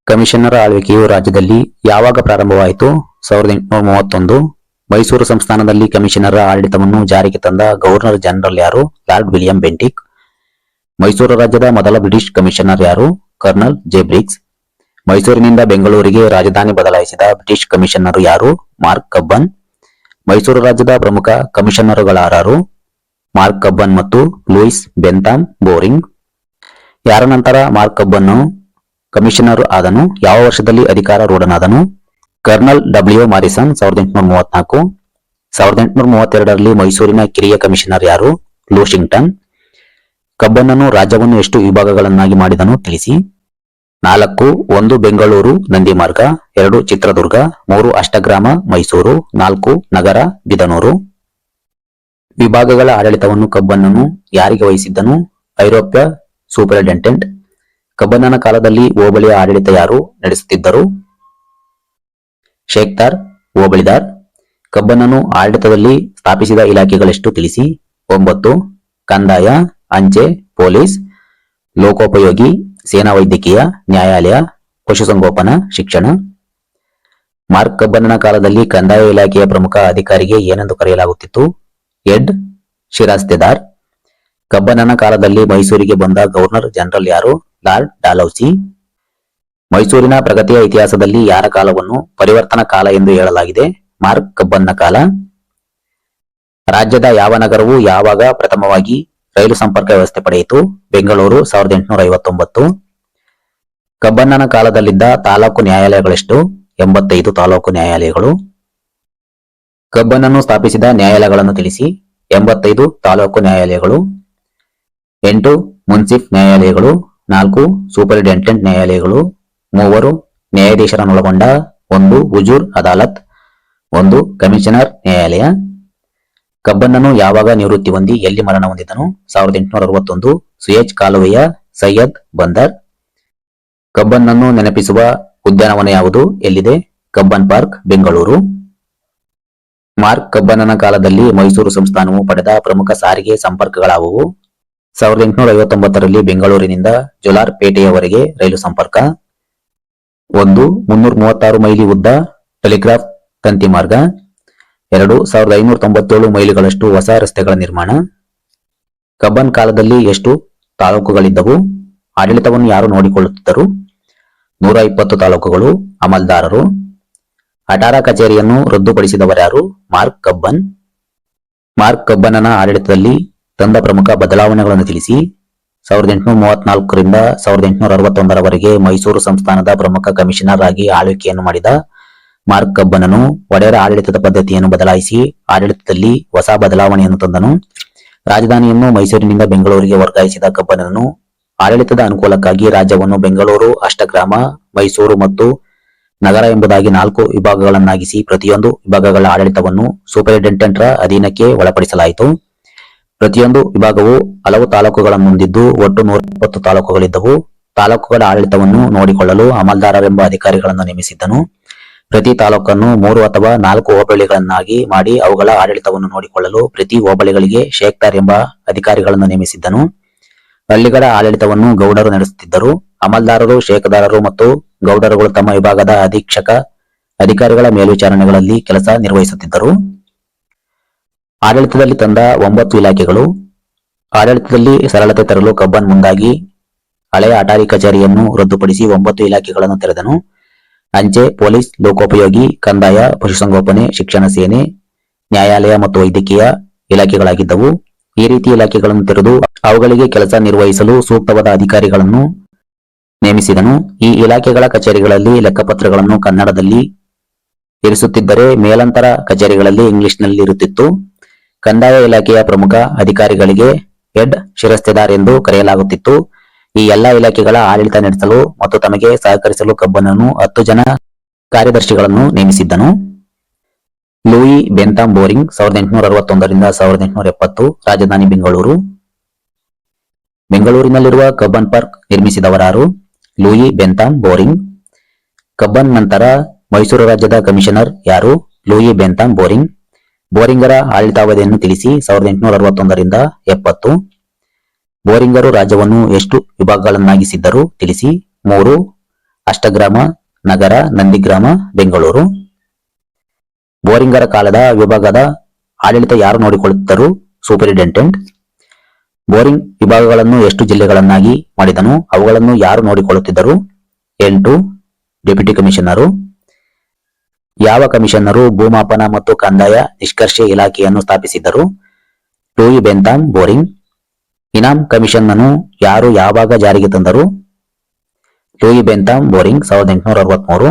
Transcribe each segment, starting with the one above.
Commissioner ಆಳ್ವಿಕೆಯು ರಾಜ್ಯದಲ್ಲಿ ಯಾವಾಗ ಪ್ರಾರಂಭವಾಯಿತು? 1831. ಮೈಸೂರು ಸಂಸ್ಥಾನದಲ್ಲಿ ಕಮಿಷನರ್ ಆಡಳಿತವನ್ನು ಜಾರಿಗೆ ತಂದ ಗವರ್ನರ್ ಜನರಲ್ ಯಾರು? Lord William Bentinck. ಮೈಸೂರು ರಾಜ್ಯದ ಮೊದಲ ಬ್ರಿಟಿಷ್ ಕಮಿಷನರ್ ಯಾರು? Colonel J Briggs. ಮೈಸೂರಿನಿಂದ ಬೆಂಗಳೂರಿಗೆ ರಾಜಧಾನಿ ಬದಲಾಯಿಸಿದ ಬ್ರಿಟಿಷ್ ಕಮಿಷನರ್ ಯಾರು? Mark Cubbon. ಮೈಸೂರು ರಾಜ್ಯದ ಪ್ರಮುಖ ಕಮಿಷನರುಗಳಾರು? ಮಾರ್ಕ್ ಕಬ್ಬನ್ ಮತ್ತು ಲೂಯಿಸ್ ಬೆಂಥಾಮ್ ಬೋರಿಂಗ್. ಯಾರ ನಂತರ ಮಾರ್ಕ್ ಕಬ್ಬನ್ ಕಮಿಷನರ್ ಆದನು? ಯಾವ ವರ್ಷದಲ್ಲಿ ಅಧಿಕಾರ ರೂಢನಾದನು? Colonel W Morrison 1834. 1832ರಲ್ಲಿ ಮೈಸೂರಿನ ಕಿರಿಯ ಕಮಿಷನರ್ ಯಾರು? ಲೂಶಿಂಗ್ಟನ್. ಕಬ್ಬನನ್ನು ರಾಜ್ಯವನ್ನು ಎಷ್ಟು ವಿಭಾಗಗಳನ್ನಾಗಿ ಮಾಡಿದನು ತಿಳಿಸಿ. 4. 1 ಬೆಂಗಳೂರು ನಂದಿ ಮಾರ್ಗ, 2 ಚಿತ್ರದುರ್ಗ, 3 ಅಷ್ಟಗ್ರಾಮ ಮೈಸೂರು, 4 ನಗರ ಬಿದನೂರು. ವಿಭಾಗಗಳ ಆಡಳಿತವನ್ನು ಕಬ್ಬನನ್ನು ಯಾರಿಗೆ ವಹಿಸಿದ್ದನು? ಐರೋಪ್ಯ ಸೂಪರಿಂಟೆಂಡೆಂಟ್. ಕಬ್ಬನನ ಕಾಲದಲ್ಲಿ ಹೋಬಳಿಯ ಆಡಳಿತ ಯಾರು ನಡೆಸುತ್ತಿದ್ದರು? ಶೇಖ್ದಾರ್ ಹೋಬಳಿದಾರ್. ಕಬ್ಬನನು ಆಡಳಿತದಲ್ಲಿ ಸ್ಥಾಪಿಸಿದ ಇಲಾಖೆಗಳೆಷ್ಟು ತಿಳಿಸಿ. 9. ಕಂದಾಯ, ಅಂಚೆ, ಪೊಲೀಸ್, ಲೋಕೋಪಯೋಗಿ, ಸೇನಾ ವೈದ್ಯಕೀಯ, ನ್ಯಾಯಾಲಯ, ಪಶುಸಂಗೋಪನಾ, ಶಿಕ್ಷಣ. ಮಾರ್ಕ್ ಕಬ್ಬನನ ಕಾಲದಲ್ಲಿ ಕಂದಾಯ ಇಲಾಖೆಯ ಪ್ರಮುಖ ಅಧಿಕಾರಿಗೆ ಏನೆಂದು ಕರೆಯಲಾಗುತ್ತಿತ್ತು? ಹೆಡ್ ಶಿರಾಸ್ತೆದಾರ್. ಕಬ್ಬನನ ಕಾಲದಲ್ಲಿ ಮೈಸೂರಿಗೆ ಬಂದ ಗವರ್ನರ್ ಜನರಲ್ ಯಾರು? Lord Dalhousie. ಮೈಸೂರಿನ ಪ್ರಗತಿಯ ಇತಿಹಾಸದಲ್ಲಿ ಯಾರ ಕಾಲವನ್ನು ಪರಿವರ್ತನಾ ಕಾಲ ಎಂದು ಹೇಳಲಾಗಿದೆ? ಮಾರ್ಕ್ ಕಬ್ಬನ್ನ ಕಾಲ. ರಾಜ್ಯದ ಯಾವ ನಗರವು ಯಾವಾಗ ಪ್ರಥಮವಾಗಿ ರೈಲು ಸಂಪರ್ಕ ವ್ಯವಸ್ಥೆ ಪಡೆಯಿತು? ಬೆಂಗಳೂರು 1859. ಕಬ್ಬನ್ನನ ಕಾಲದಲ್ಲಿದ್ದ ತಾಲೂಕು ನ್ಯಾಯಾಲಯಗಳೆಷ್ಟು? 85 ತಾಲೂಕು ನ್ಯಾಯಾಲಯಗಳು. ಕಬ್ಬನನ್ನು ಸ್ಥಾಪಿಸಿದ ನ್ಯಾಯಾಲಯಗಳನ್ನು ತಿಳಿಸಿ. 85 ತಾಲೂಕು ನ್ಯಾಯಾಲಯಗಳು. 8 ಮುನ್ಸಿಫ್ ನ್ಯಾಯಾಲಯಗಳು, 4 ಸೂಪರಿಂಟೆಂಡೆಂಟ್ ನ್ಯಾಯಾಲಯಗಳು, 3 ನ್ಯಾಯಾಧೀಶರನ್ನೊಳಗೊಂಡ 1 ಹುಜೂರ್ ಅದಾಲತ್, 1 ಕಮಿಷನರ್ ನ್ಯಾಯಾಲಯ. ಕಬ್ಬನನ್ನು ಯಾವಾಗ ನಿವೃತ್ತಿ ಹೊಂದಿ ಎಲ್ಲಿ ಮರಣ ಹೊಂದಿದನು? 1861 ಸುಯೇಜ್ ಕಾಲುವೆಯ ಸೈಯದ್ ಬಂದರ್. ಕಬ್ಬನನ್ನು ನೆನಪಿಸುವ ಉದ್ಯಾನವನ ಯಾವುದು? ಎಲ್ಲಿದೆ? Cubbon park, Bengaluru. ಮಾರ್ಕ್ ಕಬ್ಬನನ ಕಾಲದಲ್ಲಿ ಮೈಸೂರು ಸಂಸ್ಥಾನವು ಪಡೆದ ಪ್ರಮುಖ ಸಾರಿಗೆ ಸಂಪರ್ಕಗಳಾವುವು? 1859ರಲ್ಲಿ ಬೆಂಗಳೂರಿನಿಂದ ಜೋಲಾರ್ಪೇಟೆಯವರೆಗೆ ರೈಲು ಸಂಪರ್ಕ. 1 336 ಮೈಲಿ ಉದ್ದ ಟೆಲಿಗ್ರಾಫ್ ತಂತಿ ಮಾರ್ಗ. 2 1597 ಮೈಲಿಗಳಷ್ಟು ಹೊಸ ರಸ್ತೆಗಳ ನಿರ್ಮಾಣ. ಕಬ್ಬನ್ ಕಾಲದಲ್ಲಿ ಎಷ್ಟು ತಾಲೂಕುಗಳಿದ್ದವು? ಆಡಳಿತವನ್ನು ಯಾರು ನೋಡಿಕೊಳ್ಳುತ್ತಿದ್ದರು? 120 ತಾಲೂಕುಗಳು. ಅಮಲ್ದಾರರು. ಅಟಾರ ಕಚೇರಿಯನ್ನು ರದ್ದುಪಡಿಸಿದವರ್ಯಾರು? Mark Cubbon. ಮಾರ್ಕ್ ಕಬ್ಬನನ ಆಡಳಿತದಲ್ಲಿ ತಂದ ಪ್ರಮುಖ ಬದಲಾವಣೆಗಳನ್ನು ತಿಳಿಸಿ. 1834ರಿಂದ 1861ರವರೆಗೆ ಮೈಸೂರು ಸಂಸ್ಥಾನದ ಪ್ರಮುಖ ಕಮಿಷನರ್ ಆಗಿ ಆಳ್ವಿಕೆಯನ್ನು ಮಾಡಿದ ಮಾರ್ಕ್ ಕಬ್ಬನನು ಒಡೆಯರ ಆಡಳಿತದ ಪದ್ಧತಿಯನ್ನು ಬದಲಾಯಿಸಿ ಆಡಳಿತದಲ್ಲಿ ಹೊಸ ಬದಲಾವಣೆಯನ್ನು ತಂದನು. ರಾಜಧಾನಿಯನ್ನು ಮೈಸೂರಿನಿಂದ ಬೆಂಗಳೂರಿಗೆ ವರ್ಗಾಯಿಸಿದ ಕಬ್ಬನನು ಆಡಳಿತದ ಅನುಕೂಲಕ್ಕಾಗಿ ರಾಜ್ಯವನ್ನು ಬೆಂಗಳೂರು, ಅಷ್ಟಗ್ರಾಮ, ಮೈಸೂರು ಮತ್ತು ನಗರ ಎಂಬುದಾಗಿ 4 ವಿಭಾಗಗಳನ್ನಾಗಿಸಿ ಪ್ರತಿಯೊಂದು ವಿಭಾಗಗಳ ಆಡಳಿತವನ್ನು ಸೂಪರಿಂಟೆಂಡೆಂಟ್ರ ಅಧೀನಕ್ಕೆ ಒಳಪಡಿಸಲಾಯಿತು. ಪ್ರತಿಯೊಂದು ವಿಭಾಗವು ಹಲವು ತಾಲೂಕುಗಳನ್ನು ಹೊಂದಿದ್ದು ಒಟ್ಟು 120 ತಾಲೂಕುಗಳಿದ್ದವು. ತಾಲೂಕುಗಳ ಆಡಳಿತವನ್ನು ನೋಡಿಕೊಳ್ಳಲು ಅಮಲ್ದಾರರೆಂಬ ಅಧಿಕಾರಿಗಳನ್ನು ನೇಮಿಸಿದ್ದನು. ಪ್ರತಿ ತಾಲೂಕನ್ನು 3 ಅಥವಾ 4 ಹೋಬಳಿಗಳನ್ನಾಗಿ ಮಾಡಿ ಅವುಗಳ ಆಡಳಿತವನ್ನು ನೋಡಿಕೊಳ್ಳಲು ಪ್ರತಿ ಹೋಬಳಿಗಳಿಗೆ ಶೇಖ್ದಾರ್ ಎಂಬ ಅಧಿಕಾರಿಗಳನ್ನು ನೇಮಿಸಿದ್ದನು. ಹಳ್ಳಿಗಳ ಆಡಳಿತವನ್ನು ಗೌಡರು ನಡೆಸುತ್ತಿದ್ದರು. ಅಮಲ್ದಾರರು, ಶೇಖದಾರರು ಮತ್ತು ಗೌಡರುಗಳು ತಮ್ಮ ವಿಭಾಗದ ಅಧೀಕ್ಷಕ ಅಧಿಕಾರಿಗಳ ಮೇಲ್ವಿಚಾರಣೆಗಳಲ್ಲಿ ಕೆಲಸ ನಿರ್ವಹಿಸುತ್ತಿದ್ದರು. ಆಡಳಿತದಲ್ಲಿ ತಂದ 9 ಇಲಾಖೆಗಳು. ಆಡಳಿತದಲ್ಲಿ ಸರಳತೆ ತರಲು ಕಬ್ಬನ್ ಮುಂದಾಗಿ ಹಳೆಯ ಅಟಾರಿ ಕಚೇರಿಯನ್ನು ರದ್ದುಪಡಿಸಿ 9 ಇಲಾಖೆಗಳನ್ನು ತೆರೆದನು. ಅಂಚೆ, ಪೊಲೀಸ್, ಲೋಕೋಪಯೋಗಿ, ಕಂದಾಯ, ಪಶುಸಂಗೋಪನೆ, ಶಿಕ್ಷಣ, ಸೇನೆ, ನ್ಯಾಯಾಲಯ ಮತ್ತು ವೈದ್ಯಕೀಯ ಇಲಾಖೆಗಳಾಗಿದ್ದವು. ಈ ರೀತಿ ಇಲಾಖೆಗಳನ್ನು ತೆರೆದು ಅವುಗಳಿಗೆ ಕೆಲಸ ನಿರ್ವಹಿಸಲು ಸೂಕ್ತವಾದ ಅಧಿಕಾರಿಗಳನ್ನು ನೇಮಿಸಿದನು. ಈ ಇಲಾಖೆಗಳ ಕಚೇರಿಗಳಲ್ಲಿ ಲೆಕ್ಕಪತ್ರಗಳನ್ನು ಕನ್ನಡದಲ್ಲಿ ಇರಿಸುತ್ತಿದ್ದರೆ ಮೇಲಂತರ ಕಚೇರಿಗಳಲ್ಲಿ ಇಂಗ್ಲಿಷ್ನಲ್ಲಿ ಇರುತ್ತಿತ್ತು. ಕಂದಾಯ ಇಲಾಖೆಯ ಪ್ರಮುಖ ಅಧಿಕಾರಿಗಳಿಗೆ ಹೆಡ್ ಶಿರಸ್ತೆದಾರ್ ಎಂದು ಕರೆಯಲಾಗುತ್ತಿತ್ತು. ಈ ಎಲ್ಲಾ ಇಲಾಖೆಗಳ ಆಡಳಿತ ನಡೆಸಲು ಮತ್ತು ತಮಗೆ ಸಹಕರಿಸಲು ಕಬ್ಬನನು 10 ಜನ ಕಾರ್ಯದರ್ಶಿಗಳನ್ನು ನೇಮಿಸಿದ್ದನು. Louis Bentham boring 1861ರಿಂದ 1870. ರಾಜಧಾನಿ ಬೆಂಗಳೂರು. ಬೆಂಗಳೂರಿನಲ್ಲಿರುವ ಕಬ್ಬನ್ ಪಾರ್ಕ್ ನಿರ್ಮಿಸಿದವರಾರು? Lewin Bentham Bowring. ಕಬ್ಬನ್ ನಂತರ ಮೈಸೂರು ರಾಜ್ಯದ ಕಮಿಷನರ್ ಯಾರು? Louis Bentham boring. ಬೋರಿಂಗರ ಆಡಳಿತಾವಧಿಯನ್ನು ತಿಳಿಸಿ. 1861ರಿಂದ 70. ಬೋರಿಂಗರು ರಾಜ್ಯವನ್ನು ಎಷ್ಟು ವಿಭಾಗಗಳನ್ನಾಗಿಸಿದ್ದರು ತಿಳಿಸಿ. 3. ಅಷ್ಟಗ್ರಾಮ ನಗರ, ನಂದಿಗ್ರಾಮ, ಬೆಂಗಳೂರು. ಬೋರಿಂಗರ ಕಾಲದ ವಿಭಾಗದ ಆಡಳಿತ ಯಾರು ನೋಡಿಕೊಳ್ಳುತ್ತಿದ್ದರು? ಸೂಪರಿಂಟೆಂಡೆಂಟ್. ಬೋರಿಂಗ್ ವಿಭಾಗಗಳನ್ನು ಎಷ್ಟು ಜಿಲ್ಲೆಗಳನ್ನಾಗಿ ಮಾಡಿದನು? ಅವುಗಳನ್ನು ಯಾರು ನೋಡಿಕೊಳ್ಳುತ್ತಿದ್ದರು? 8 ಡೆಪ್ಯೂಟಿ ಕಮಿಷನರು. ಯಾವ ಕಮಿಷನರು ಭೂಮಾಪನ ಮತ್ತು ಕಂದಾಯ ನಿಷ್ಕರ್ಷೆ ಇಲಾಖೆಯನ್ನು ಸ್ಥಾಪಿಸಿದ್ದರು? Lewin Bentham Bowring. ಇನಾಮ್ ಕಮಿಷನ್ ಅನ್ನು ಯಾರು ಯಾವಾಗ ಜಾರಿಗೆ ತಂದರು? Lewin Bentham Bowring 1863.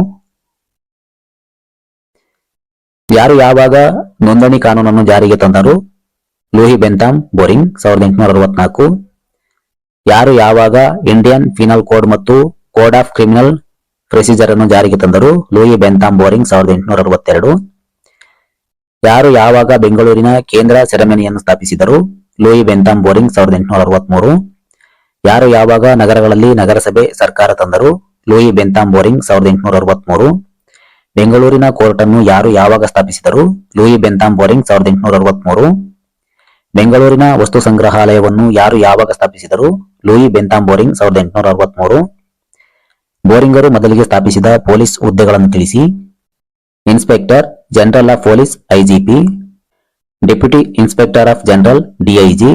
ಯಾರು ಯಾವಾಗ ನೋಂದಣಿ ಕಾನೂನನ್ನು ಜಾರಿಗೆ ತಂದರು? Lewin Bentham Bowring 1864. ಯಾರು ಯಾವಾಗ ಇಂಡಿಯನ್ ಪೀನಲ್ ಕೋಡ್ ಮತ್ತು ಕೋಡ್ ಆಫ್ ಕ್ರಿಮಿನಲ್ ಪ್ರೊಸೀಜರ್ ಅನ್ನು ಜಾರಿಗೆ ತಂದರು? Lewin Bentham Bowring 1862. ಯಾರು ಯಾವಾಗ ಬೆಂಗಳೂರಿನ ಕೇಂದ್ರ ಸೆರೆಮನೆಯನ್ನು ಸ್ಥಾಪಿಸಿದರು? Lewin Bentham Bowring 1863. ಯಾರು ಯಾವಾಗ ನಗರಗಳಲ್ಲಿ ನಗರಸಭೆ ಸರ್ಕಾರ ತಂದರು? Lewin Bentham Bowring 1863. ಬೆಂಗಳೂರಿನ ಕೋರ್ಟ್ ಅನ್ನು ಯಾರು ಯಾವಾಗ ಸ್ಥಾಪಿಸಿದರು? Lewin Bentham Bowring 1863. ಬೆಂಗಳೂರಿನ ವಸ್ತು ಸಂಗ್ರಹಾಲಯವನ್ನು ಯಾರು ಯಾವಾಗ ಸ್ಥಾಪಿಸಿದರು? Lewin Bentham Bowring 1863. ಬೋರಿಂಗರು ಮೊದಲಿಗೆ ಸ್ಥಾಪಿಸಿದ ಪೊಲೀಸ್ ಹುದ್ದೆಗಳನ್ನು ತಿಳಿಸಿ. Inspector general of police IGP, deputy inspector of general DIG,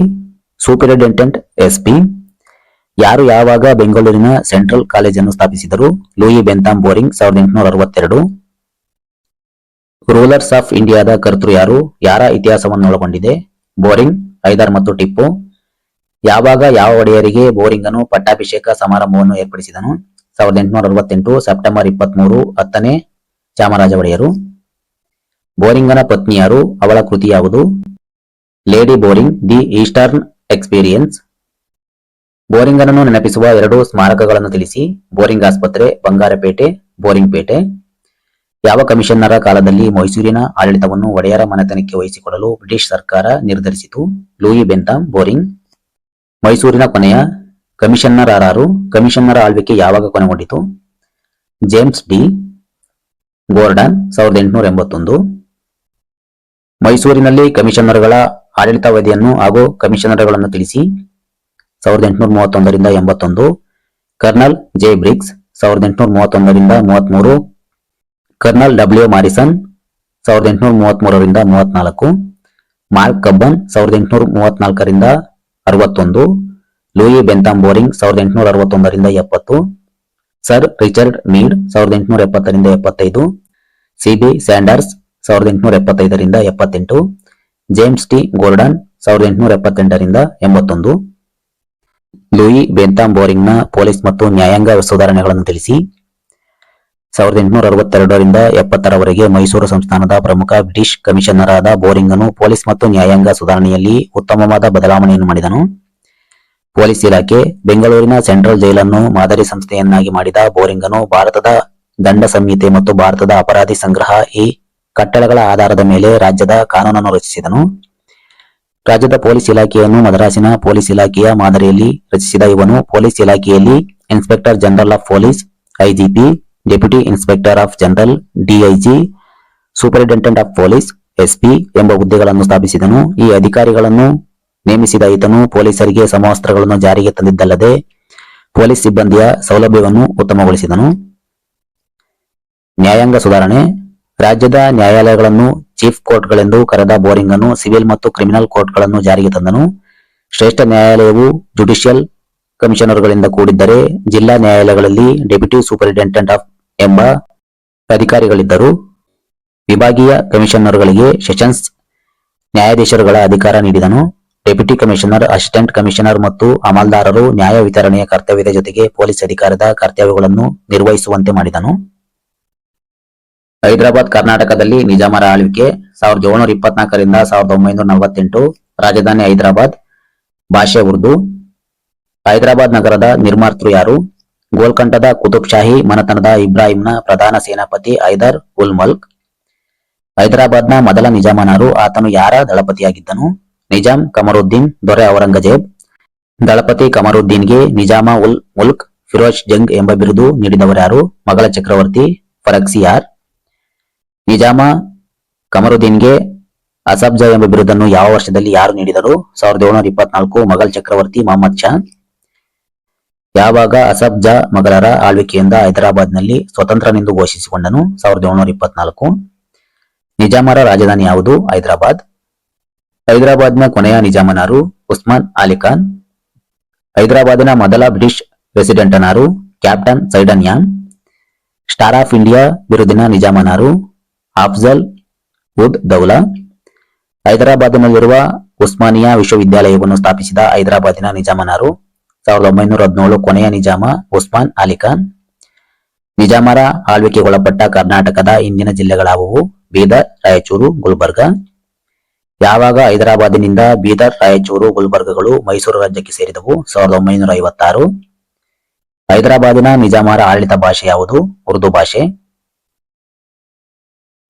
superintendent SP. ಯಾರು ಯಾವಾಗ ಬೆಂಗಳೂರಿನ ಸೆಂಟ್ರಲ್ ಕಾಲೇಜನ್ನು ಸ್ಥಾಪಿಸಿದರು? Lewin Bentham Bowring 1862. Rulers of ಇಂಡಿಯಾದ ಕರ್ತೃ ಯಾರು? ಯಾರ ಇತಿಹಾಸವನ್ನು ಒಳಗೊಂಡಿದೆ? ಬೋರಿಂಗ್, ಹೈದರ್ ಮತ್ತು ಟಿಪ್ಪು. ಯಾವಾಗ ಯಾವ ಒಡೆಯರಿಗೆ ಬೋರಿಂಗ್ ಅನ್ನು ಪಟ್ಟಾಭಿಷೇಕ ಸಮಾರಂಭವನ್ನು ಏರ್ಪಡಿಸಿದನು? 1868 ಸೆಪ್ಟೆಂಬರ್ 23 10ನೇ ಚಾಮರಾಜ ಒಡೆಯರು. ಬೋರಿಂಗನ ಪತ್ನಿ ಯಾರು? ಅವಳ ಕೃತಿ ಯಾವುದು? Lady Bowring, the eastern experience. ಬೋರಿಂಗನನ್ನು ನೆನಪಿಸುವ 2 ಸ್ಮಾರಕಗಳನ್ನು ತಿಳಿಸಿ. ಬೋರಿಂಗ್ ಆಸ್ಪತ್ರೆ, ಬಂಗಾರಪೇಟೆ, ಬೋರಿಂಗ್ ಪೇಟೆ. ಯಾವ ಕಮಿಷನ್ನರ ಕಾಲದಲ್ಲಿ ಮೈಸೂರಿನ ಆಡಳಿತವನ್ನು ಒಡೆಯರ ಮನೆತನಕ್ಕೆ ವಹಿಸಿಕೊಡಲು ಬ್ರಿಟಿಷ್ ಸರ್ಕಾರ ನಿರ್ಧರಿಸಿತು? Lewin Bentham Bowring. ಮೈಸೂರಿನ ಕೊನೆಯ ಕಮಿಷನ್ನರ್ ಯಾರು? ಕಮಿಷನ್ನರ ಆಳ್ವಿಕೆ ಯಾವಾಗ ಕೊನೆಗೊಂಡಿತು? James D Gordon 1881. ಮೈಸೂರಿನಲ್ಲಿ ಕಮಿಷನ್ನರ್ಗಳ ಆಡಳಿತಾವಧಿಯನ್ನು ಹಾಗೂ ಕಮಿಷನರ್ಗಳನ್ನು ತಿಳಿಸಿ. 1831 ರಿಂದ 81. ಕರ್ನಲ್ ಜೆ ಬ್ರಿಗ್ಸ್ 1831 ರಿಂದ 33. ಕರ್ನಲ್ ಡಬ್ಲ್ಯೂ ಮಾರಿಸನ್ 1833 ರಿಂದ 34. ಮಾರ್ಕ್ ಕಬ್ಬನ್ 1834 ರಿಂದ 61. ಲೂಯಿ ಬೆಂಥಾಮ್ ಬೋರಿಂಗ್ 1861 ರಿಂದ 70. ಸರ್ ರಿಚರ್ಡ್ ಮೀಡ್ 1870 ರಿಂದ 75. ಸಿಬಿ ಸ್ಯಾಂಡರ್ಸ್ 1875 ರಿಂದ 78. ಜೇಮ್ಸ್ ಟಿ ಗೋರ್ಡನ್ 1878 ರಿಂದ 81. ಲೂಯಿ ಬೆಂಥಾಮ್ ಬೋರಿಂಗ್ ನ ಪೊಲೀಸ್ ಮತ್ತು ನ್ಯಾಯಾಂಗ ಸುಧಾರಣೆಗಳನ್ನು ತಿಳಿಸಿ. 1862 ರಿಂದ 70ರವರೆಗೆ ಮೈಸೂರು ಸಂಸ್ಥಾನದ ಪ್ರಮುಖ ಬ್ರಿಟಿಷ್ ಕಮಿಷನರ್ ಆದ ಬೋರಿಂಗ್ ಅನ್ನು ಪೊಲೀಸ್ ಮತ್ತು ನ್ಯಾಯಾಂಗ ಸುಧಾರಣೆಯಲ್ಲಿ ಉತ್ತಮವಾದ ಬದಲಾವಣೆಯನ್ನು ಮಾಡಿದನು. ಪೊಲೀಸ್ ಇಲಾಖೆ. ಬೆಂಗಳೂರಿನ ಸೆಂಟ್ರಲ್ ಜೈಲನ್ನು ಮಾದರಿ ಸಂಸ್ಥೆಯನ್ನಾಗಿ ಮಾಡಿದ ಬೋರಿಂಗ್ ಅನ್ನು ಭಾರತದ ದಂಡ ಸಂಹಿತೆ ಮತ್ತು ಭಾರತದ ಅಪರಾಧಿ ಸಂಗ್ರಹ ಈ ಕಟ್ಟಳೆಗಳ ಆಧಾರದ ಮೇಲೆ ರಾಜ್ಯದ ಕಾನೂನನ್ನು ರಚಿಸಿದನು. ರಾಜ್ಯದ ಪೊಲೀಸ್ ಇಲಾಖೆಯನ್ನು ಮದ್ರಾಸಿನ ಪೊಲೀಸ್ ಇಲಾಖೆಯ ಮಾದರಿಯಲ್ಲಿ ರಚಿಸಿದ ಇವನು ಪೊಲೀಸ್ ಇಲಾಖೆಯಲ್ಲಿ inspector general of police IGP, deputy inspector of general DIG, superintendent of police SP ಎಂಬ ಹುದ್ದೆಗಳನ್ನು ಸ್ಥಾಪಿಸಿದನು. ಈ ಅಧಿಕಾರಿಗಳನ್ನು ನೇಮಿಸಿದ ಈತನು ಪೊಲೀಸರಿಗೆ ಸಮವಸ್ತ್ರಗಳನ್ನು ಜಾರಿಗೆ ತಂದಿದ್ದಲ್ಲದೆ ಪೊಲೀಸ್ ಸಿಬ್ಬಂದಿಯ ಸೌಲಭ್ಯವನ್ನು ಉತ್ತಮಗೊಳಿಸಿದನು. ನ್ಯಾಯಾಂಗ ಸುಧಾರಣೆ. ರಾಜ್ಯದ ನ್ಯಾಯಾಲಯಗಳನ್ನು ಚೀಫ್ ಕೋರ್ಟ್ಗಳೆಂದು ಕರೆದ ಬೋರಿಂಗ್ ಅನ್ನು ಸಿವಿಲ್ ಮತ್ತು ಕ್ರಿಮಿನಲ್ ಕೋರ್ಟ್ಗಳನ್ನು ಜಾರಿಗೆ ತಂದನು. ಶ್ರೇಷ್ಠ ನ್ಯಾಯಾಲಯವು ಜುಡಿಷಿಯಲ್ ಕಮಿಷನರ್ಗಳಿಂದ ಕೂಡಿದ್ದರೆ ಜಿಲ್ಲಾ ನ್ಯಾಯಾಲಯಗಳಲ್ಲಿ ಡೆಪ್ಯೂಟಿ ಸೂಪರಿಂಟೆಂಡೆಂಟ್ ಆಫ್ ಎಂಬ ಅಧಿಕಾರಿಗಳಿದ್ದರು. ವಿಭಾಗೀಯ ಕಮಿಷನರ್ಗಳಿಗೆ ಸೆಷನ್ಸ್ ನ್ಯಾಯಾಧೀಶರುಗಳ ಅಧಿಕಾರ ನೀಡಿದನು. ಡೆಪ್ಯೂಟಿ ಕಮಿಷನರ್, ಅಸಿಸ್ಟೆಂಟ್ ಕಮಿಷನರ್ ಮತ್ತು ಅಮಲ್ದಾರರು ನ್ಯಾಯ ವಿತರಣೆಯ ಕರ್ತವ್ಯದ ಜೊತೆಗೆ ಪೊಲೀಸ್ ಅಧಿಕಾರದ ಕರ್ತವ್ಯಗಳನ್ನು ನಿರ್ವಹಿಸುವಂತೆ ಮಾಡಿದನು. ಹೈದರಾಬಾದ್ ಕರ್ನಾಟಕದಲ್ಲಿ ನಿಜಾಮರ ಆಳ್ವಿಕೆ 1724 ರಿಂದ 1948. ರಾಜಧಾನಿ ಹೈದರಾಬಾದ್. ಭಾಷೆ ಉರ್ದು. ಹೈದರಾಬಾದ್ ನಗರದ ನಿರ್ಮಾತೃ ಯಾರು? ಗೋಲ್ಕಂಡದ ಕುತುಬ್ ಶಾಹಿ ಮನೆತನದ ಇಬ್ರಾಹಿಂನ ಪ್ರಧಾನ ಸೇನಾಪತಿ ಹೈದರ್ ಉಲ್ ಮಲ್ಕ್. ಹೈದರಾಬಾದ್ನ ಮೊದಲ ನಿಜಾಮನಾರು? ಆತನು ಯಾರ ದಳಪತಿಯಾಗಿದ್ದನು? ನಿಜಾಮ್ ಕಮರುದ್ದೀನ್ ದೊರೆ ಔರಂಗಜೇಬ್. ದಳಪತಿ ಕಮರುದ್ದೀನ್ಗೆ ನಿಜಾಮ ಉಲ್ ಮುಲ್ಕ್ ಫಿರೋಜ್ ಜಂಗ್ ಎಂಬ ಬಿರುದು ನೀಡಿದವರ್ಯಾರು? ಮೊಘಲ ಚಕ್ರವರ್ತಿ ಫರಕ್ಸಿಯಾರ್. ನಿಜಾಮ ಕಮರುದ್ದೀನ್ಗೆ ಅಸಬ್ಜ ಎಂಬ ಬಿರುದನ್ನು ಯಾವ ವರ್ಷದಲ್ಲಿ ಯಾರು ನೀಡಿದರು? 1724 ಮೊಘಲ್ ಚಕ್ರವರ್ತಿ ಮೊಹಮ್ಮದ್ ಶಾ. ಯಾವಾಗ ಅಸಫ್ ಜಾ ಮೊಘಲರ ಆಳ್ವಿಕೆಯಿಂದ ಹೈದರಾಬಾದ್ನಲ್ಲಿ ಸ್ವತಂತ್ರನೆಂದು ಘೋಷಿಸಿಕೊಂಡನು? 1724. ನಿಜಾಮರ ರಾಜಧಾನಿ ಯಾವುದು? ಹೈದರಾಬಾದ್. ಹೈದರಾಬಾದ್ನ ಕೊನೆಯ ನಿಜಾಮನಾರು? ಉಸ್ಮಾನ್ ಅಲಿ ಖಾನ್. ಹೈದರಾಬಾದಿನ ಮೊದಲ ಬ್ರಿಟಿಷ್ ರೆಸಿಡೆಂಟನಾರು? Captain Sydenham. Star of India ಬಿರುದಿನ ನಿಜಾಮನಾರು? ಅಫ್ಜಲ್ ಉದ್ ದೌಲಾ. ಹೈದರಾಬಾದಿನಲ್ಲಿರುವ ಉಸ್ಮಾನಿಯಾ ವಿಶ್ವವಿದ್ಯಾಲಯವನ್ನು ಸ್ಥಾಪಿಸಿದ ಹೈದರಾಬಾದಿನ ನಿಜಾಮನಾರು? 1917 ಕೊನೆಯ ನಿಜಾಮ ಉಸ್ಮಾನ್ ಅಲಿ ಖಾನ್. ನಿಜಾಮರ ಆಳ್ವಿಕೆಗೊಳಪಟ್ಟ ಕರ್ನಾಟಕದ ಇಂದಿನ ಜಿಲ್ಲೆಗಳಾವುವು? ಬೀದರ್, ರಾಯಚೂರು, ಗುಲ್ಬರ್ಗ. ಯಾವಾಗ ಹೈದರಾಬಾದಿನಿಂದ ಬೀದರ್, ರಾಯಚೂರು, ಗುಲ್ಬರ್ಗಗಳು ಮೈಸೂರು ರಾಜ್ಯಕ್ಕೆ ಸೇರಿದವು? 1956. ಹೈದರಾಬಾದಿನ ನಿಜಾಮರ ಆಡಳಿತ ಭಾಷೆ ಯಾವುದು? ಉರ್ದು ಭಾಷೆ.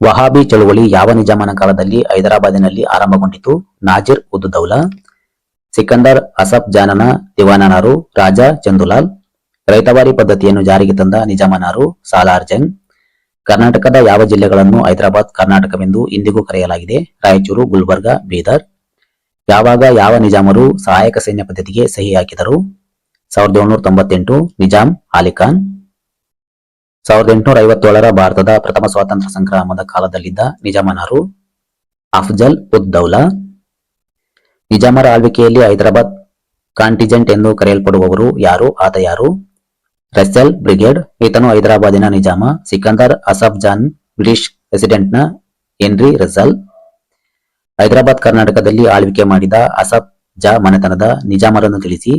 ವಹಾಬಿ ಚಳುವಳಿ ಯಾವ ನಿಜಾಮನ ಕಾಲದಲ್ಲಿ ಹೈದರಾಬಾದಿನಲ್ಲಿ ಆರಂಭಗೊಂಡಿತು? ನಾಜಿರ್ ಉದ್ ದೌಲಾ. ಸಿಕಂದರ್ ಅಸಫ್ ಜಾನನ ದಿವಾನನಾರು? ರಾಜಾ ಚಂದುಲಾಲ್. ರೈತವಾರಿ ಪದ್ಧತಿಯನ್ನು ಜಾರಿಗೆ ತಂದ ನಿಜಾಮನಾರು? ಸಾಲಾರ್ ಜಂಗ್. ಕರ್ನಾಟಕದ ಯಾವ ಜಿಲ್ಲೆಗಳನ್ನು ಹೈದರಾಬಾದ್ ಕರ್ನಾಟಕವೆಂದು ಇಂದಿಗೂ ಕರೆಯಲಾಗಿದೆ? ರಾಯಚೂರು, ಗುಲ್ಬರ್ಗ, ಬೀದರ್. ಯಾವಾಗ ಯಾವ ನಿಜಾಮರು ಸಹಾಯಕ ಸೈನ್ಯ ಪದ್ಧತಿಗೆ ಸಹಿ ಹಾಕಿದರು? 1798 ನಿಜಾಮ್ ಅಲಿ ಖಾನ್. 1857ರ ಭಾರತದ ಪ್ರಥಮ ಸ್ವಾತಂತ್ರ್ಯ ಸಂಗ್ರಾಮದ ಕಾಲದಲ್ಲಿದ್ದ ನಿಜಾಮನಾರು? ಅಫ್ಜಲ್ ಉದ್ ದೌಲಾ. ನಿಜಾಮರ ಆಳ್ವಿಕೆಯಲ್ಲಿ ಹೈದರಾಬಾದ್ ಕಾಂಟಿಜೆಂಟ್ ಎಂದು ಕರೆಯಲ್ಪಡುವವರು ಯಾರು? ಆತ ಯಾರು? Russell brigade. ಈತನು ಹೈದರಾಬಾದಿನ ನಿಜಾಮ. ಸಿಕಂದರ್ ಅಸಫ್ ಜಾನ್ ಬ್ರಿಟಿಷ್ ರೆಸಿಡೆಂಟ್ನ ಹೆನ್ರಿ ರಸಲ್. ಹೈದರಾಬಾದ್ ಕರ್ನಾಟಕದಲ್ಲಿ ಆಳ್ವಿಕೆ ಮಾಡಿದ ಅಸಫ್ ಜಾ ಮನೆತನದ ನಿಜಾಮರನ್ನು ತಿಳಿಸಿ.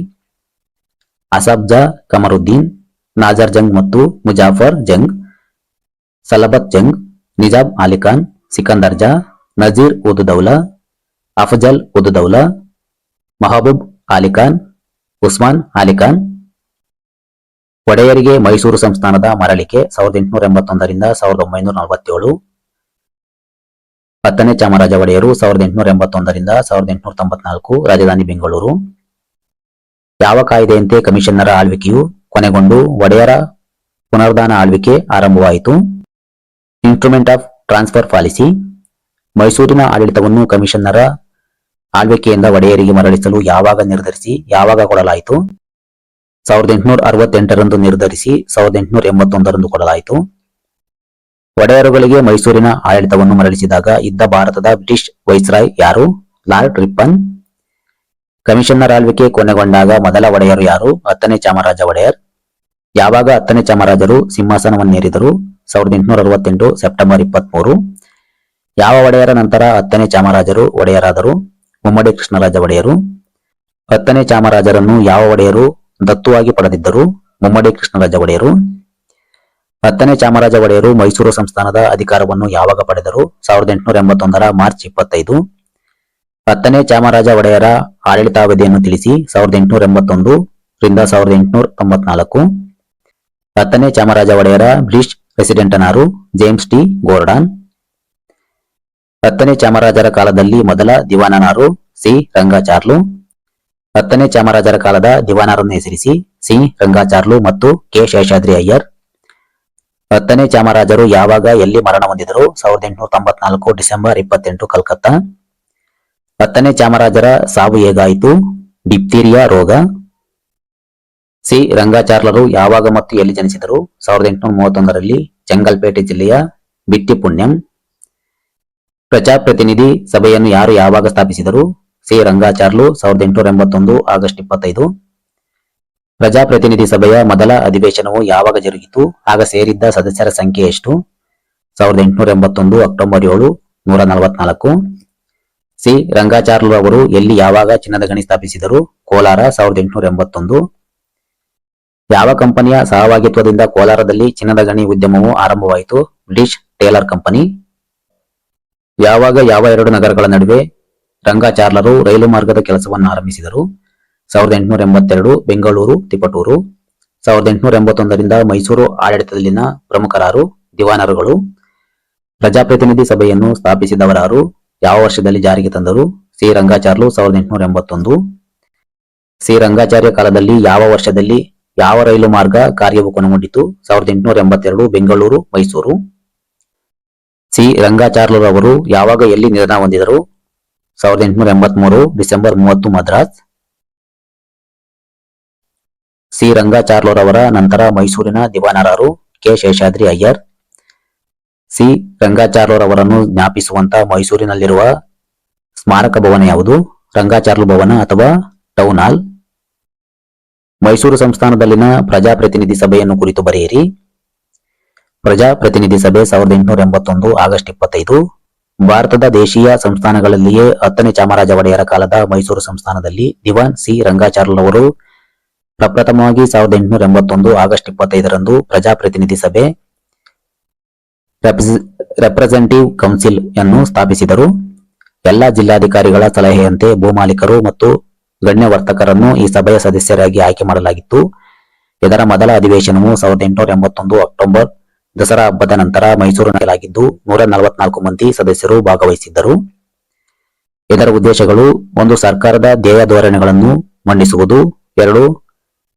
ಅಸಫ್ ಜಾ ಕಮರುದ್ದೀನ್, ನಾಜರ್ ಜಂಗ್ ಮತ್ತು ಮುಜಾಫರ್ ಜಂಗ್. ಸಲಬತ್ ಜಂಗ್, ನಿಜಾಮ್ ಅಲಿ ಖಾನ್, ಸಿಕಂದರ್ ಜಾ, ನಜೀರ್ ಉದ್ ದೌಲಾ, ಅಫಜಲ್ ಉದ್ ದೌಲಾ, ಮಹಬೂಬ್ ಅಲಿ ಖಾನ್, ಉಸ್ಮಾನ್ ಅಲಿ ಖಾನ್. ಒಡೆಯರಿಗೆ ಮೈಸೂರು ಸಂಸ್ಥಾನದ ಮರಳಿಕೆ 1881ರಿಂದ 1947. 10ನೇ ಚಾಮರಾಜ ಒಡೆಯರು 1881ರಿಂದ 1894. ರಾಜಧಾನಿ ಬೆಂಗಳೂರು. ಯಾವ ಕಾಯ್ದೆಯಂತೆ ಕಮಿಷನ್ನರ ಆಳ್ವಿಕೆಯು ಕೊನೆಗೊಂಡು ಒಡೆಯರ ಪುನರ್ದಾನ ಆಳ್ವಿಕೆ ಆರಂಭವಾಯಿತು? Instrument of transfer policy. ಮೈಸೂರಿನ ಆಡಳಿತವನ್ನು ಕಮಿಷನ್ನರ ಆಳ್ವಿಕೆಯಿಂದ ಒಡೆಯರಿಗೆ ಮರಳಿಸಲು ಯಾವಾಗ ನಿರ್ಧರಿಸಿ ಯಾವಾಗ ಕೊಡಲಾಯಿತು? 1868ರಂದು ನಿರ್ಧರಿಸಿ 1881ರಂದು ಕೊಡಲಾಯಿತು. ಒಡೆಯರುಗಳಿಗೆ ಮೈಸೂರಿನ ಆಡಳಿತವನ್ನು ಮರಳಿಸಿದಾಗ ಇದ್ದ ಭಾರತದ ಬ್ರಿಟಿಷ್ ವೈಸ್ರಾಯ್ ಯಾರು? Lord Ripon. ಕಮಿಷನ್ನರ್ ಆಳ್ವಿಕೆ ಕೊನೆಗೊಂಡಾಗ ಮೊದಲ ಒಡೆಯರು ಯಾರು? 10ನೇ ಚಾಮರಾಜ ಒಡೆಯರ್. ಯಾವಾಗ 10ನೇ ಚಾಮರಾಜರು ಸಿಂಹಾಸನವನ್ನೇರಿದರು? 1868 ಸೆಪ್ಟೆಂಬರ್ 23. ಯಾವ ಒಡೆಯರ ನಂತರ 10ನೇ ಚಾಮರಾಜರು ಒಡೆಯರಾದರು? ಮುಮ್ಮಡಿ ಕೃಷ್ಣರಾಜ ಒಡೆಯರು. 10ನೇ ಚಾಮರಾಜರನ್ನು ಯಾವ ಒಡೆಯರು ದತ್ತುವಾಗಿ ಪಡೆದಿದ್ದರು? ಮುಮ್ಮಡಿ ಕೃಷ್ಣರಾಜ ಒಡೆಯರು. 10ನೇ ಚಾಮರಾಜ ಒಡೆಯರು ಮೈಸೂರು ಸಂಸ್ಥಾನದ ಅಧಿಕಾರವನ್ನು ಯಾವಾಗ ಪಡೆದರು? 1881ರ ಮಾರ್ಚ್ 25. 10ನೇ ಚಾಮರಾಜ ಒಡೆಯರ ಆಡಳಿತಾವಧಿಯನ್ನು ತಿಳಿಸಿ. 1881 ರಿಂದ 1894. 10ನೇ ಚಾಮರಾಜ ಒಡೆಯರ ಬ್ರಿಟಿಷ್ ರೆಸಿಡೆಂಟನಾರು? James T Gordon. 10ನೇ ಚಾಮರಾಜರ ಕಾಲದಲ್ಲಿ ಮೊದಲ ದಿವಾನನಾರು? ಸಿ ರಂಗಾಚಾರ್ಲು. 10ನೇ ಚಾಮರಾಜರ ಕಾಲದ ದಿವಾನರನ್ನು ಹೆಸರಿಸಿ. ಸಿ ರಂಗಾಚಾರ್ಲು ಮತ್ತು ಕೆ ಶೇಷಾದ್ರಿ ಅಯ್ಯರ್. 10ನೇ ಚಾಮರಾಜರು ಯಾವಾಗ ಎಲ್ಲಿ ಮರಣ ಹೊಂದಿದರು? 1894 ಡಿಸೆಂಬರ್ 28 ಕಲ್ಕತ್ತಾ. 10ನೇ ಚಾಮರಾಜರ ಸಾವು ಹೇಗಾಯಿತು? ಡಿಪ್ತೀರಿಯಾ ರೋಗ. ಸಿ ರಂಗಾಚಾರ್ಲರು ಯಾವಾಗ ಮತ್ತು ಎಲ್ಲಿ ಜನಿಸಿದರು? 1831ರಲ್ಲಿ ಚೆಂಗಲ್ಪೇಟೆ ಜಿಲ್ಲೆಯ ಬಿಟ್ಟಿಪುಣ್ಯಂ. ಪ್ರಜಾಪ್ರತಿನಿಧಿ ಸಭೆಯನ್ನು ಯಾರು ಯಾವಾಗ ಸ್ಥಾಪಿಸಿದರು? C Rangacharlu 1881 August 25. ಪ್ರಜಾಪ್ರತಿನಿಧಿ ಸಭೆಯ ಮೊದಲ ಅಧಿವೇಶನವು ಯಾವಾಗ ಜರುಗಿತು? ಆಗ ಸೇರಿದ್ದ ಸದಸ್ಯರ ಸಂಖ್ಯೆ ಎಷ್ಟು? 1881 ಅಕ್ಟೋಬರ್ 7 144. ಸಿ ರಂಗಾಚಾರ್ಲು ಅವರು ಎಲ್ಲಿ ಯಾವಾಗ ಚಿನ್ನದ ಗಣಿ ಸ್ಥಾಪಿಸಿದರು? ಕೋಲಾರ 1881. ಯಾವ ಕಂಪನಿಯ ಸಹಭಾಗಿತ್ವದಿಂದ ಕೋಲಾರದಲ್ಲಿ ಚಿನ್ನದ ಗಣಿ ಉದ್ಯಮವು ಆರಂಭವಾಯಿತು? British Taylor company. ಯಾವಾಗ ಯಾವ ಎರಡು ನಗರಗಳ ನಡುವೆ ರಂಗಾಚಾರ್ಲರು ರೈಲು ಮಾರ್ಗದ ಕೆಲಸವನ್ನು ಆರಂಭಿಸಿದರು? 1882 ಬೆಂಗಳೂರು ತಿಪಟೂರು. 1881ರಿಂದ ಮೈಸೂರು ಆಡಳಿತದಲ್ಲಿನ ಪ್ರಮುಖರಾರು? ದಿವಾನರುಗಳು. ಪ್ರಜಾಪ್ರತಿನಿಧಿ ಸಭೆಯನ್ನು ಸ್ಥಾಪಿಸಿದವರಾರು? ಯಾವ ವರ್ಷದಲ್ಲಿ ಜಾರಿಗೆ ತಂದರು? ಸಿ ರಂಗಾಚಾರ್ಲು 1881. ಸಿ ರಂಗಾಚಾರ್ಯ ಕಾಲದಲ್ಲಿ ಯಾವ ವರ್ಷದಲ್ಲಿ ಯಾವ ರೈಲು ಮಾರ್ಗ ಕಾರ್ಯವು ಕೊನೆಗೊಂಡಿತು? 1882 ಬೆಂಗಳೂರು ಮೈಸೂರು. ಸಿ ರಂಗಾಚಾರ್ಲರವರು ಯಾವಾಗ ಎಲ್ಲಿ ನಿಧನ ಹೊಂದಿದರು? 1883 ಡಿಸೆಂಬರ್ 30 ಮದ್ರಾಸ್. ಸಿ ರಂಗಾಚಾರ್ಲರವರ ನಂತರ ಮೈಸೂರಿನ ದಿವಾನರಾರು ಕೆ ಶೇಷಾದ್ರಿ ಅಯ್ಯರ್. ಸಿ ರಂಗಾಚಾರ್ಲರವರನ್ನು ಜ್ಞಾಪಿಸುವಂತ ಮೈಸೂರಿನಲ್ಲಿರುವ ಸ್ಮಾರಕ ಭವನ ಯಾವುದು? ರಂಗಾಚಾರ್ಲು ಭವನ ಅಥವಾ ಟೌನ್ ಹಾಲ್. ಮೈಸೂರು ಸಂಸ್ಥಾನದಲ್ಲಿನ ಪ್ರಜಾಪ್ರತಿನಿಧಿ ಸಭೆಯನ್ನು ಕುರಿತು ಬರೆಯಿರಿ. ಪ್ರಜಾಪ್ರತಿನಿಧಿ ಸಭೆ 1881 ಆಗಸ್ಟ್ 25. ಭಾರತದ ದೇಶೀಯ ಸಂಸ್ಥಾನಗಳಲ್ಲಿಯೇ 10ನೇ ಚಾಮರಾಜ ಒಡೆಯರ ಕಾಲದ ಮೈಸೂರು ಸಂಸ್ಥಾನದಲ್ಲಿ ದಿವಾನ್ ಸಿ ರಂಗಾಚಾರ್ಲರವರು ಪ್ರಪ್ರಥಮವಾಗಿ 1881 ಆಗಸ್ಟ್ 25ರಂದು ಪ್ರಜಾಪ್ರತಿನಿಧಿ ಸಭೆ ರೆಪ್ರೆಸೆಂಟೇಟಿವ್ ಕೌನ್ಸಿಲ್ ಅನ್ನು ಸ್ಥಾಪಿಸಿದರು. ಎಲ್ಲ ಜಿಲ್ಲಾಧಿಕಾರಿಗಳ ಸಲಹೆಯಂತೆ ಭೂಮಾಲೀಕರು ಮತ್ತು ಗಣ್ಯ ವರ್ತಕರನ್ನು ಈ ಸಭೆಯ ಸದಸ್ಯರಾಗಿ ಆಯ್ಕೆ ಮಾಡಲಾಗಿತ್ತು. ಇದರ ಮೊದಲ ಅಧಿವೇಶನವು 1881 ಅಕ್ಟೋಬರ್ ದಸರಾ ಹಬ್ಬದ ನಂತರ ಮೈಸೂರಿನಲ್ಲಾಗಿದ್ದು 144 ಮಂದಿ ಸದಸ್ಯರು ಭಾಗವಹಿಸಿದ್ದರು. ಇದರ ಉದ್ದೇಶಗಳು: 1. ಸರ್ಕಾರದ ಧ್ಯೇಯ ಧೋರಣೆಗಳನ್ನು ಮಂಡಿಸುವುದು. 2.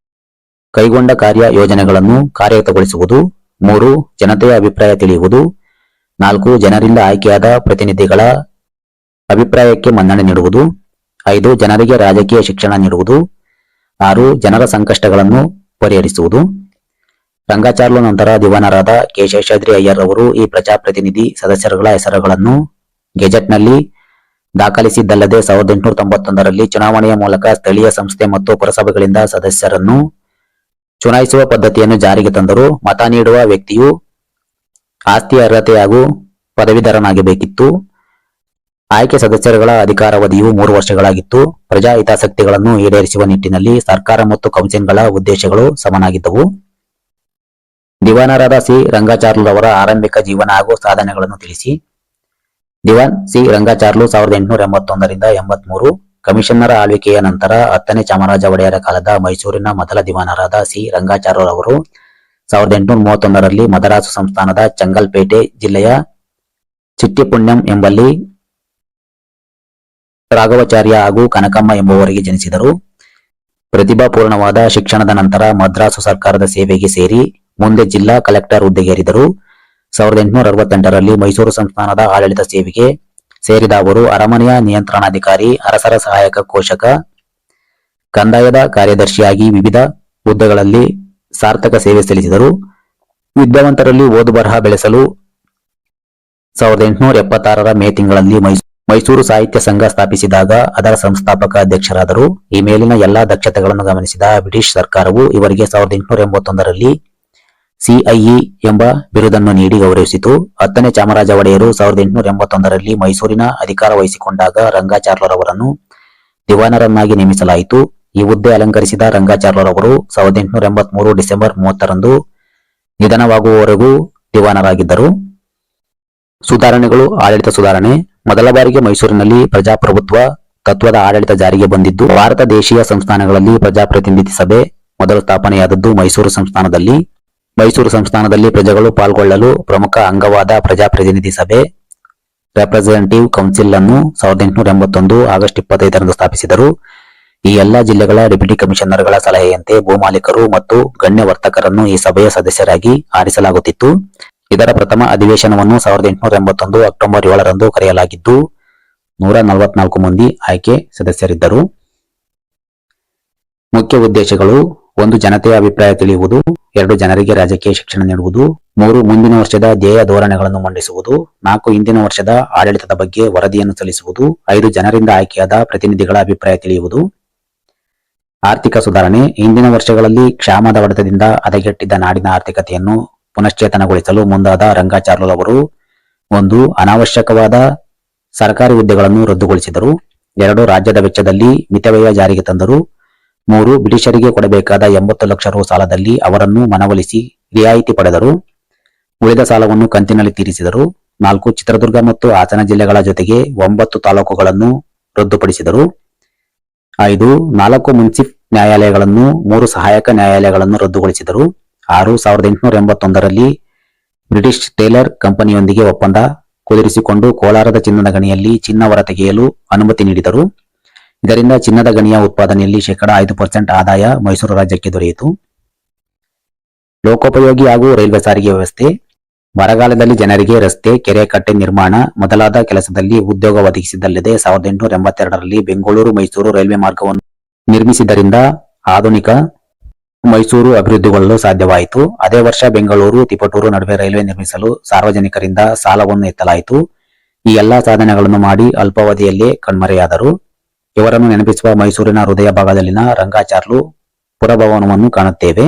ಕೈಗೊಂಡ ಕಾರ್ಯ ಯೋಜನೆಗಳನ್ನು ಕಾರ್ಯಗತಗೊಳಿಸುವುದು. 3. ಜನತೆಯ ಅಭಿಪ್ರಾಯ ತಿಳಿಯುವುದು. 4. ಜನರಿಂದ ಆಯ್ಕೆಯಾದ ಪ್ರತಿನಿಧಿಗಳ ಅಭಿಪ್ರಾಯಕ್ಕೆ ಮನ್ನಣೆ ನೀಡುವುದು. 5. ಜನರಿಗೆ ರಾಜಕೀಯ ಶಿಕ್ಷಣ ನೀಡುವುದು. 6. ಜನರ ಸಂಕಷ್ಟಗಳನ್ನು ಪರಿಹರಿಸುವುದು. ರಂಗಾಚಾರ್ಲು ನಂತರ ದಿವಾನರಾದ ಕೆ ಶೇಷಾದ್ರಿ ಅಯ್ಯರ್ ಅವರು ಈ ಪ್ರಜಾಪ್ರತಿನಿಧಿ ಸದಸ್ಯರುಗಳ ಹೆಸರುಗಳನ್ನು ಗೆಜೆಟ್ನಲ್ಲಿ ದಾಖಲಿಸಿದ್ದಲ್ಲದೆ 1891ರಲ್ಲಿ ಚುನಾವಣೆಯ ಮೂಲಕ ಸ್ಥಳೀಯ ಸಂಸ್ಥೆ ಮತ್ತು ಪುರಸಭೆಗಳಿಂದ ಸದಸ್ಯರನ್ನು ಚುನಾಯಿಸುವ ಪದ್ಧತಿಯನ್ನು ಜಾರಿಗೆ ತಂದರು. ಮತ ನೀಡುವ ವ್ಯಕ್ತಿಯು ಆಸ್ತಿ ಅರ್ಹತೆ ಹಾಗೂ ಪದವೀಧರನಾಗಬೇಕಿತ್ತು. ಆಯ್ಕೆ ಸದಸ್ಯರುಗಳ ಅಧಿಕಾರಾವಧಿಯು 3 ವರ್ಷಗಳಾಗಿತ್ತು. ಪ್ರಜಾ ಹಿತಾಸಕ್ತಿಗಳನ್ನು ಈಡೇರಿಸುವ ನಿಟ್ಟಿನಲ್ಲಿ ಸರ್ಕಾರ ಮತ್ತು ಕೌನ್ಸಿಲ್ಗಳ ಉದ್ದೇಶಗಳು ಸಮನಾಗಿದ್ದವು. ದಿವಾನರಾದ ಸಿ ರಂಗಾಚಾರ್ಲರವರ ಆರಂಭಿಕ ಜೀವನ ಹಾಗೂ ಸಾಧನೆಗಳನ್ನು ತಿಳಿಸಿ. ದಿವಾನ್ ಸಿ ರಂಗಾಚಾರ್ಲು 1881ರಿಂದ 83. ಕಮಿಷನ್ನರ ಆಳ್ವಿಕೆಯ ನಂತರ 10ನೇ ಚಾಮರಾಜ ಒಡೆಯರ ಕಾಲದ ಮೈಸೂರಿನ ಮೊದಲ ದಿವಾನರಾದ ಸಿ ರಂಗಾಚಾರ್ಲರವರು 1831ರಲ್ಲಿ ಮದರಾಸು ಸಂಸ್ಥಾನದ ಚಂಗಲ್ಪೇಟೆ ಜಿಲ್ಲೆಯ ಚಿಟ್ಟಿಪುಣ್ಯಂ ಎಂಬಲ್ಲಿ ರಾಘವಾಚಾರ್ಯ ಹಾಗೂ ಕನಕಮ್ಮ ಎಂಬುವರಿಗೆ ಜನಿಸಿದರು. ಪ್ರತಿಭಾಪೂರ್ಣವಾದ ಶಿಕ್ಷಣದ ನಂತರ ಮದ್ರಾಸು ಸರ್ಕಾರದ ಸೇವೆಗೆ ಸೇರಿ ಮುಂದೆ ಜಿಲ್ಲಾ ಕಲೆಕ್ಟರ್ ಹುದ್ದೆಗೇರಿದರು. 1868ರಲ್ಲಿ ಮೈಸೂರು ಸಂಸ್ಥಾನದ ಆಡಳಿತ ಸೇವೆಗೆ ಸೇರಿದ ಅವರು ಅರಮನೆಯ ನಿಯಂತ್ರಣಾಧಿಕಾರಿ, ಅರಸರ ಸಹಾಯಕ ಕೋಶಕ, ಕಂದಾಯದ ಕಾರ್ಯದರ್ಶಿಯಾಗಿ ವಿವಿಧ ಹುದ್ದೆಗಳಲ್ಲಿ ಸಾರ್ಥಕ ಸೇವೆ ಸಲ್ಲಿಸಿದರು. ವಿದ್ಯಾವಂತರಲ್ಲಿ ಓದು ಬರಹ ಬೆಳೆಸಲು 1876ರ ಮೇ ತಿಂಗಳಲ್ಲಿ ಮೈಸೂರು ಸಾಹಿತ್ಯ ಸಂಘ ಸ್ಥಾಪಿಸಿದಾಗ ಅದರ ಸಂಸ್ಥಾಪಕ ಅಧ್ಯಕ್ಷರಾದರು. ಈ ಮೇಲಿನ ಎಲ್ಲಾ ದಕ್ಷತೆಗಳನ್ನು ಗಮನಿಸಿದ ಬ್ರಿಟಿಷ್ ಸರ್ಕಾರವು ಇವರಿಗೆ 1881ರಲ್ಲಿ CIE ಎಂಬ ಬಿರುದನ್ನು ನೀಡಿ ಗೌರವಿಸಿತು. 10ನೇ ಚಾಮರಾಜ ಒಡೆಯರು 1881ರಲ್ಲಿ ಮೈಸೂರಿನ ಅಧಿಕಾರ ವಹಿಸಿಕೊಂಡಾಗ ರಂಗಾಚಾರ್ಲರವರನ್ನು ದಿವಾನರನ್ನಾಗಿ ನೇಮಿಸಲಾಯಿತು. ಈ ಹುದ್ದೆ ಅಲಂಕರಿಸಿದ ರಂಗಾಚಾರ್ಲರವರು 1883 ಡಿಸೆಂಬರ್ 30ರಂದು ನಿಧನವಾಗುವವರೆಗೂ ದಿವಾನರಾಗಿದ್ದರು. ಸುಧಾರಣೆಗಳು. ಆಡಳಿತ ಸುಧಾರಣೆ. ಮೊದಲ ಬಾರಿಗೆ ಮೈಸೂರಿನಲ್ಲಿ ಪ್ರಜಾಪ್ರಭುತ್ವ ತತ್ವದ ಆಡಳಿತ ಜಾರಿಗೆ ಬಂದಿದ್ದು ಭಾರತ ದೇಶೀಯ ಸಂಸ್ಥಾನಗಳಲ್ಲಿ ಪ್ರಜಾಪ್ರತಿನಿಧಿ ಸಭೆ ಮೊದಲು ಸ್ಥಾಪನೆಯಾದದ್ದು ಮೈಸೂರು ಸಂಸ್ಥಾನದಲ್ಲಿ. ಮೈಸೂರು ಸಂಸ್ಥಾನದಲ್ಲಿ ಪ್ರಜೆಗಳು ಪಾಲ್ಗೊಳ್ಳಲು ಪ್ರಮುಖ ಅಂಗವಾದ ಪ್ರಜಾಪ್ರತಿನಿಧಿ ಸಭೆ ರೆಪ್ರೆಸೆಂಟೇಟಿವ್ ಕೌನ್ಸಿಲ್ ಅನ್ನು 1881 ಆಗಸ್ಟ್ 25ರಂದು ಸ್ಥಾಪಿಸಿದರು. ಈ ಎಲ್ಲಾ ಜಿಲ್ಲೆಗಳ ಡೆಪ್ಯೂಟಿ ಕಮಿಷನರ್ಗಳ ಸಲಹೆಯಂತೆ ಭೂಮಾಲೀಕರು ಮತ್ತು ಗಣ್ಯ ವರ್ತಕರನ್ನು ಈ ಸಭೆಯ ಸದಸ್ಯರಾಗಿ ಆರಿಸಲಾಗುತ್ತಿತ್ತು. ಇದರ ಪ್ರಥಮ ಅಧಿವೇಶನವನ್ನು 1881 ಅಕ್ಟೋಬರ್ 7ರಂದು ಕರೆಯಲಾಗಿದ್ದು 144 ಮಂದಿ ಆಯ್ಕೆ ಸದಸ್ಯರಿದ್ದರು. ಮುಖ್ಯ ಉದ್ದೇಶಗಳು: 1. ಜನತೆಯ ಅಭಿಪ್ರಾಯ ತಿಳಿಯುವುದು. 2. ಜನರಿಗೆ ರಾಜಕೀಯ ಶಿಕ್ಷಣ ನೀಡುವುದು. 3. ಮುಂದಿನ ವರ್ಷದ ಧ್ಯೇಯ ಧೋರಣೆಗಳನ್ನು ಮಂಡಿಸುವುದು. 4. ಹಿಂದಿನ ವರ್ಷದ ಆಡಳಿತದ ಬಗ್ಗೆ ವರದಿಯನ್ನು ಸಲ್ಲಿಸುವುದು. 5. ಜನರಿಂದ ಆಯ್ಕೆಯಾದ ಪ್ರತಿನಿಧಿಗಳ ಅಭಿಪ್ರಾಯ ತಿಳಿಯುವುದು. ಆರ್ಥಿಕ ಸುಧಾರಣೆ. ಹಿಂದಿನ ವರ್ಷಗಳಲ್ಲಿ ಕ್ಷಾಮದ ಹೊಡೆತದಿಂದ ಹದಗೆಟ್ಟಿದ್ದ ನಾಡಿನ ಆರ್ಥಿಕತೆಯನ್ನು ಪುನಶ್ಚೇತನಗೊಳಿಸಲು ಮುಂದಾದ ರಂಗಾಚಾರ್ಲರವರು 1. ಅನಾವಶ್ಯಕವಾದ ಸರ್ಕಾರಿ ಹುದ್ದೆಗಳನ್ನು ರದ್ದುಗೊಳಿಸಿದರು. 2. ರಾಜ್ಯದ ವೆಚ್ಚದಲ್ಲಿ ಮಿತವ್ಯಯ ಜಾರಿಗೆ ತಂದರು. 3. ಬ್ರಿಟಿಷರಿಗೆ ಕೊಡಬೇಕಾದ 80 ಲಕ್ಷ ರು ಸಾಲದಲ್ಲಿ ಅವರನ್ನು ಮನವೊಲಿಸಿ ರಿಯಾಯಿತಿ ಪಡೆದರು. ಉಳಿದ ಸಾಲವನ್ನು ಕಂತಿನಲ್ಲಿ ತೀರಿಸಿದರು. 4. ಚಿತ್ರದುರ್ಗ ಮತ್ತು ಹಾಸನ ಜಿಲ್ಲೆಗಳ ಜೊತೆಗೆ 9 ತಾಲೂಕುಗಳನ್ನು ರದ್ದುಪಡಿಸಿದರು. 5. 4 ಮುನ್ಸಿಫ್ ನ್ಯಾಯಾಲಯಗಳನ್ನು 3 ಸಹಾಯಕ ನ್ಯಾಯಾಲಯಗಳನ್ನು ರದ್ದುಗೊಳಿಸಿದರು. 6. 1881ರಲ್ಲಿ ಬ್ರಿಟಿಷ್ ಟೇಲರ್ ಕಂಪನಿಯೊಂದಿಗೆ ಒಪ್ಪಂದ ಕುದುರಿಸಿಕೊಂಡು ಕೋಲಾರದ ಚಿನ್ನದ ಗಣಿಯಲ್ಲಿ ಚಿನ್ನ ಹೊರತೆಗೆಯಲು ಅನುಮತಿ ನೀಡಿದರು. ಇದರಿಂದ ಚಿನ್ನದ ಗಣಿಯ ಉತ್ಪಾದನೆಯಲ್ಲಿ 5% ಆದಾಯ ಮೈಸೂರು ರಾಜ್ಯಕ್ಕೆ ದೊರೆಯಿತು. ಲೋಕೋಪಯೋಗಿ ಹಾಗೂ ರೈಲ್ವೆ ಸಾರಿಗೆ ವ್ಯವಸ್ಥೆ. ಬರಗಾಲದಲ್ಲಿ ಜನರಿಗೆ ರಸ್ತೆ, ಕೆರೆ ಕಟ್ಟೆ ನಿರ್ಮಾಣ ಮೊದಲಾದ ಕೆಲಸದಲ್ಲಿ ಉದ್ಯೋಗ ಒದಗಿಸಿದ್ದಲ್ಲದೆ 1882ರಲ್ಲಿ ಬೆಂಗಳೂರು ಮೈಸೂರು ರೈಲ್ವೆ ಮಾರ್ಗವನ್ನು ನಿರ್ಮಿಸಿದ್ದರಿಂದ ಆಧುನಿಕ ಮೈಸೂರು ಅಭಿವೃದ್ಧಿಗೊಳ್ಳಲು ಸಾಧ್ಯವಾಯಿತು. ಅದೇ ವರ್ಷ ಬೆಂಗಳೂರು ತಿಪಟೂರು ನಡುವೆ ರೈಲ್ವೆ ನಿರ್ಮಿಸಲು ಸಾರ್ವಜನಿಕರಿಂದ ಸಾಲವನ್ನು ಎತ್ತಲಾಯಿತು. ಈ ಎಲ್ಲಾ ಸಾಧನೆಗಳನ್ನು ಮಾಡಿ ಅಲ್ಪಾವಧಿಯಲ್ಲೇ ಕಣ್ಮರೆಯಾದರು. ಇವರನ್ನು ನೆನಪಿಸುವ ಮೈಸೂರಿನ ಹೃದಯ ಭಾಗದಲ್ಲಿನ ರಂಗಾಚಾರ್ಲು ಪುರಭವನವನ್ನು ಕಾಣುತ್ತೇವೆ.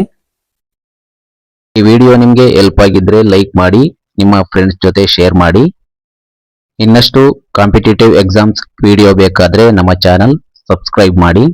ಈ ವಿಡಿಯೋ ನಿಮಗೆ ಹೆಲ್ಪ್ ಆಗಿದ್ರೆ ಲೈಕ್ ಮಾಡಿ, ನಿಮ್ಮ ಫ್ರೆಂಡ್ಸ್ ಜೊತೆ ಶೇರ್ ಮಾಡಿ. ಇನ್ನಷ್ಟು ಕಾಂಪಿಟೇಟಿವ್ ಎಕ್ಸಾಮ್ಸ್ ವಿಡಿಯೋ ಬೇಕಾದ್ರೆ ನಮ್ಮ ಚಾನಲ್ ಸಬ್ಸ್ಕ್ರೈಬ್ ಮಾಡಿ.